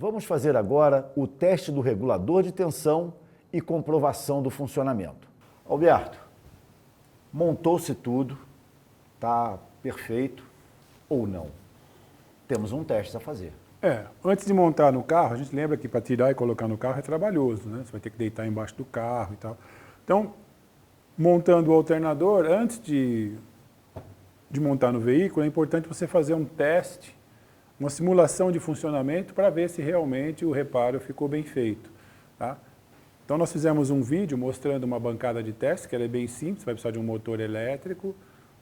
Vamos fazer agora o teste do regulador de tensão e comprovação do funcionamento. Alberto, montou-se tudo, está perfeito ou não? Temos um teste a fazer. Antes de montar no carro, a gente lembra que para tirar e colocar no carro é trabalhoso, né? Você vai ter que deitar embaixo do carro e tal. Então, montando o alternador, antes de montar no veículo, é importante você fazer um teste, uma simulação de funcionamento para ver se realmente o reparo ficou bem feito, tá? Então, nós fizemos um vídeo mostrando uma bancada de teste, que ela é bem simples, vai precisar de um motor elétrico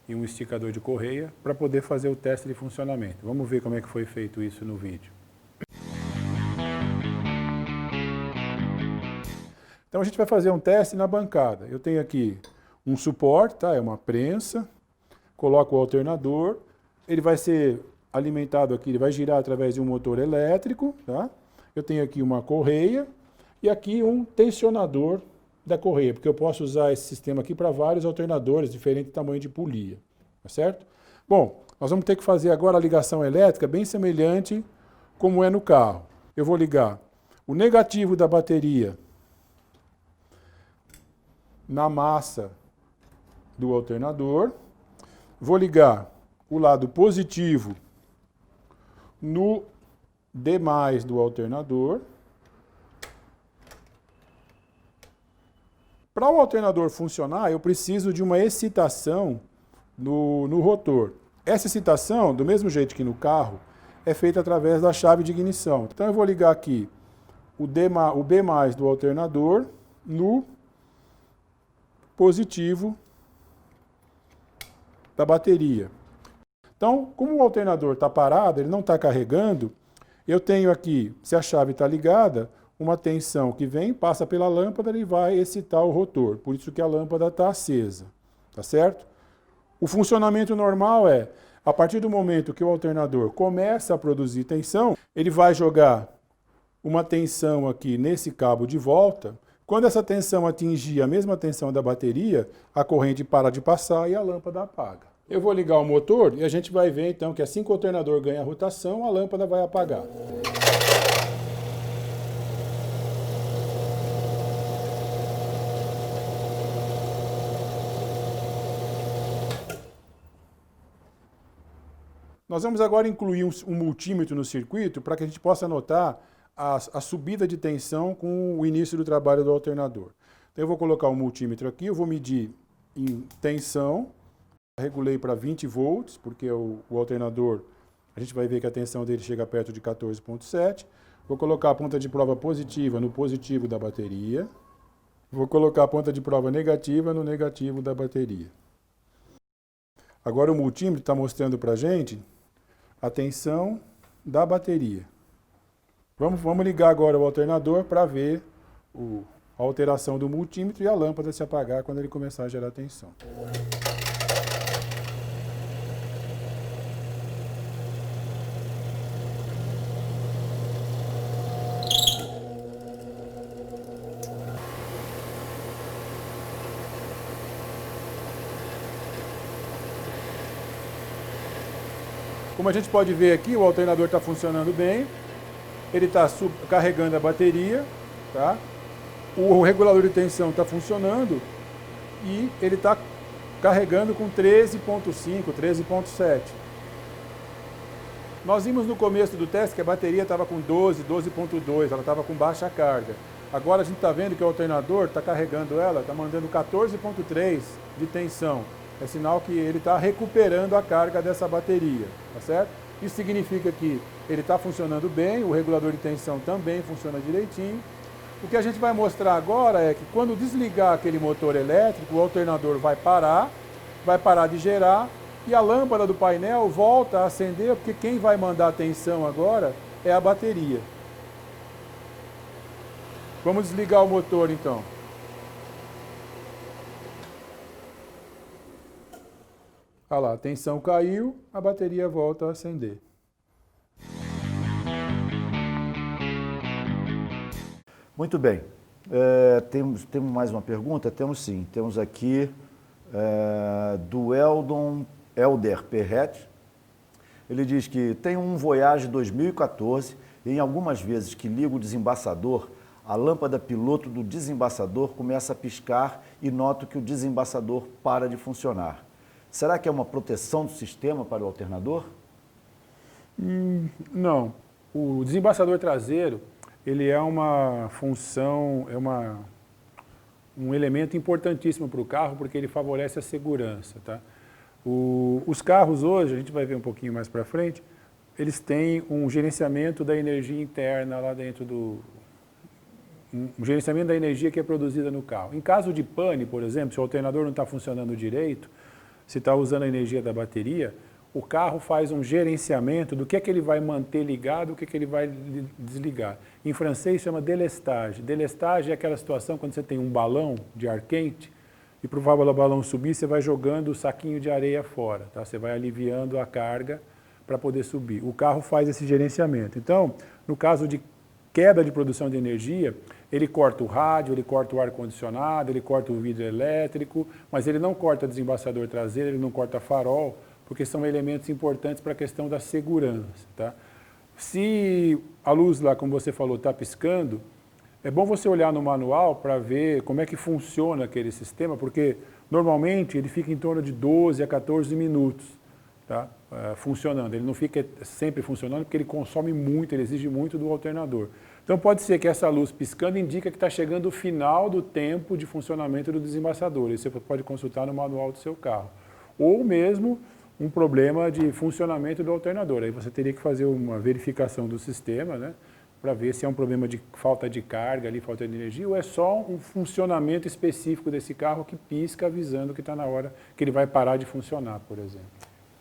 e um esticador de correia para poder fazer o teste de funcionamento. Vamos ver como é que foi feito isso no vídeo. Então a gente vai fazer um teste na bancada. Eu tenho aqui um suporte, tá? É uma prensa, coloco o alternador, ele vai ser alimentado aqui, ele vai girar através de um motor elétrico, tá? Eu tenho aqui uma correia e aqui um tensionador da correia, porque eu posso usar esse sistema aqui para vários alternadores, diferente tamanho de polia, tá certo? Bom, nós vamos ter que fazer agora a ligação elétrica bem semelhante como é no carro. Eu vou ligar o negativo da bateria na massa do alternador, vou ligar o lado positivo no D+ do alternador. Para o alternador funcionar, eu preciso de uma excitação no rotor. Essa excitação, do mesmo jeito que no carro, é feita através da chave de ignição. Então eu vou ligar aqui o B+ do alternador no positivo da bateria. Então, como o alternador está parado, ele não está carregando, eu tenho aqui, se a chave está ligada, uma tensão que vem, passa pela lâmpada e vai excitar o rotor. Por isso que a lâmpada está acesa, tá certo? O funcionamento normal é, a partir do momento que o alternador começa a produzir tensão, ele vai jogar uma tensão aqui nesse cabo de volta. Quando essa tensão atingir a mesma tensão da bateria, a corrente para de passar e a lâmpada apaga. Eu vou ligar o motor e a gente vai ver então que assim que o alternador ganha rotação, a lâmpada vai apagar. Nós vamos agora incluir um multímetro no circuito para que a gente possa notar a subida de tensão com o início do trabalho do alternador. Então eu vou colocar o multímetro aqui, eu vou medir em tensão, regulei para 20 volts, porque o alternador, a gente vai ver que a tensão dele chega perto de 14,7. Vou colocar a ponta de prova positiva no positivo da bateria. Vou colocar a ponta de prova negativa no negativo da bateria. Agora o multímetro está mostrando para a gente a tensão da bateria. Vamos ligar agora o alternador para ver a alteração do multímetro e a lâmpada se apagar quando ele começar a gerar tensão. Como a gente pode ver aqui, o alternador está funcionando bem, ele está carregando a bateria, tá? O regulador de tensão está funcionando e ele está carregando com 13,5, 13,7. Nós vimos no começo do teste que a bateria estava com 12, 12,2, ela estava com baixa carga. Agora a gente está vendo que o alternador está carregando ela, está mandando 14,3 de tensão. É sinal que ele está recuperando a carga dessa bateria, tá certo? Isso significa que ele está funcionando bem, o regulador de tensão também funciona direitinho. O que a gente vai mostrar agora é que quando desligar aquele motor elétrico, o alternador vai parar de gerar e a lâmpada do painel volta a acender, porque quem vai mandar a tensão agora é a bateria. Vamos desligar o motor então. Olha lá, a tensão caiu, a bateria volta a acender. Muito bem. Temos mais uma pergunta? Temos sim. Temos aqui do Helder Perret. Ele diz que tem um Voyage 2014 Em algumas vezes que ligo o desembaçador, a lâmpada piloto do desembaçador começa a piscar e noto que o desembaçador para de funcionar. Será que é uma proteção do sistema para o alternador? Não. O desembaçador traseiro, ele é uma função, um elemento importantíssimo para o carro, porque ele favorece a segurança, tá? Os carros hoje, a gente vai ver um pouquinho mais para frente, eles têm um gerenciamento da energia interna lá dentro um gerenciamento da energia que é produzida no carro. Em caso de pane, por exemplo, se o alternador não está funcionando direito, se está usando a energia da bateria, o carro faz um gerenciamento do que é que ele vai manter ligado, o que é que ele vai desligar. Em francês chama délestage. Délestage é aquela situação quando você tem um balão de ar quente e para o balão subir, você vai jogando o saquinho de areia fora, tá? Você vai aliviando a carga para poder subir. O carro faz esse gerenciamento. Então, no caso de queda de produção de energia, ele corta o rádio, ele corta o ar-condicionado, ele corta o vidro elétrico, mas ele não corta desembaçador traseiro, ele não corta farol, porque são elementos importantes para a questão da segurança, tá? Se a luz lá, como você falou, está piscando, é bom você olhar no manual para ver como é que funciona aquele sistema, porque normalmente ele fica em torno de 12 a 14 minutos, tá? Funcionando. Ele não fica sempre funcionando porque ele consome muito, ele exige muito do alternador. Então pode ser que essa luz piscando indica que está chegando o final do tempo de funcionamento do desembaçador. Isso você pode consultar no manual do seu carro. Ou mesmo um problema de funcionamento do alternador. Aí você teria que fazer uma verificação do sistema, né, para ver se é um problema de falta de carga, ali, falta de energia, ou é só um funcionamento específico desse carro que pisca avisando que está na hora que ele vai parar de funcionar, por exemplo.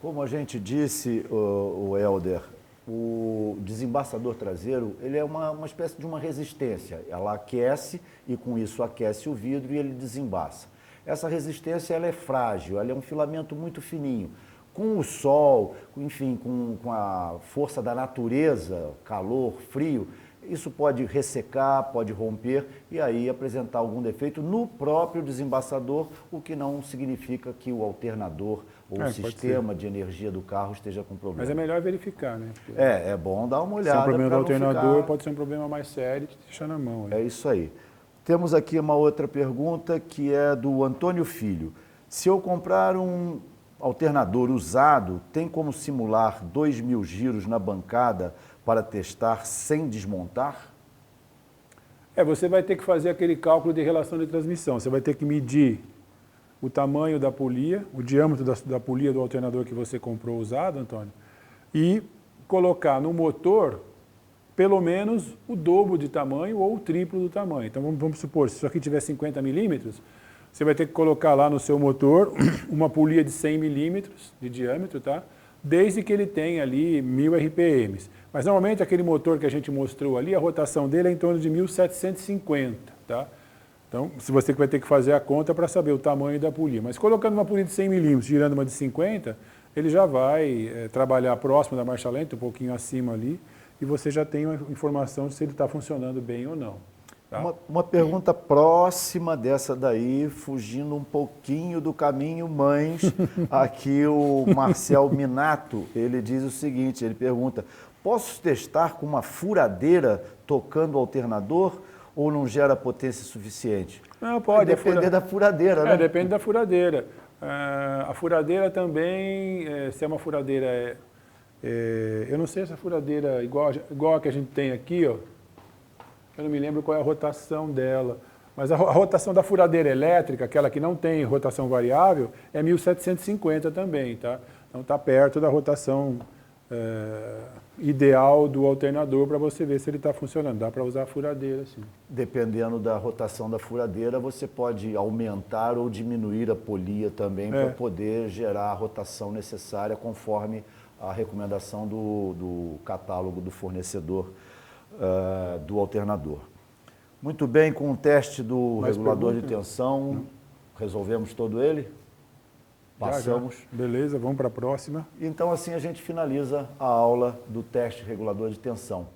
Como a gente disse, o Helder, o desembaçador traseiro ele é uma espécie de uma resistência. Ela aquece e com isso aquece o vidro e ele desembaça. Essa resistência ela é frágil, ela é um filamento muito fininho. Com o sol, enfim, com a força da natureza, calor, frio, isso pode ressecar, pode romper e aí apresentar algum defeito no próprio desembaçador, o que não significa que o alternador ou o sistema de energia do carro esteja com problema. Mas é melhor verificar, né? Porque é bom dar uma olhada. Se é um problema do alternador, ficar... pode ser um problema mais sério e te deixar na mão. É isso aí. Temos aqui uma outra pergunta que é do Antônio Filho. Se eu comprar um alternador usado, tem como simular 2.000 giros na bancada para testar sem desmontar? Você vai ter que fazer aquele cálculo de relação de transmissão. Você vai ter que medir o tamanho da polia, o diâmetro da polia do alternador que você comprou usado, Antônio, e colocar no motor pelo menos o dobro de tamanho ou o triplo do tamanho. Então vamos supor, se isso aqui tiver 50 milímetros, você vai ter que colocar lá no seu motor uma polia de 100 milímetros de diâmetro, tá? Desde que ele tenha ali 1000 RPMs. Mas normalmente aquele motor que a gente mostrou ali, a rotação dele é em torno de 1750, tá? Então, se você vai ter que fazer a conta para saber o tamanho da polia. Mas colocando uma polia de 100 milímetros, girando uma de 50, ele já vai trabalhar próximo da marcha lenta, um pouquinho acima ali, e você já tem uma informação de se ele está funcionando bem ou não. Tá? Uma pergunta próxima dessa daí, fugindo um pouquinho do caminho mães, aqui o Marcel Minato, ele diz o seguinte, ele pergunta, posso testar com uma furadeira tocando o alternador ou não gera potência suficiente? Não, pode. Depender da furadeira, né? Depende da furadeira. A furadeira também, se é uma furadeira, eu não sei se a furadeira igual a que a gente tem aqui, ó, eu não me lembro qual é a rotação dela, mas a rotação da furadeira elétrica, aquela que não tem rotação variável, é 1750 também, tá? Então está perto da rotação ideal do alternador para você ver se ele está funcionando. Dá para usar a furadeira, sim. Dependendo da rotação da furadeira, você pode aumentar ou diminuir a polia também para poder gerar a rotação necessária conforme a recomendação do catálogo do fornecedor do alternador. Muito bem, com o teste do regulador de tensão, resolvemos todo ele? Passamos. Já. Beleza, vamos para a próxima. Então assim a gente finaliza a aula do teste regulador de tensão.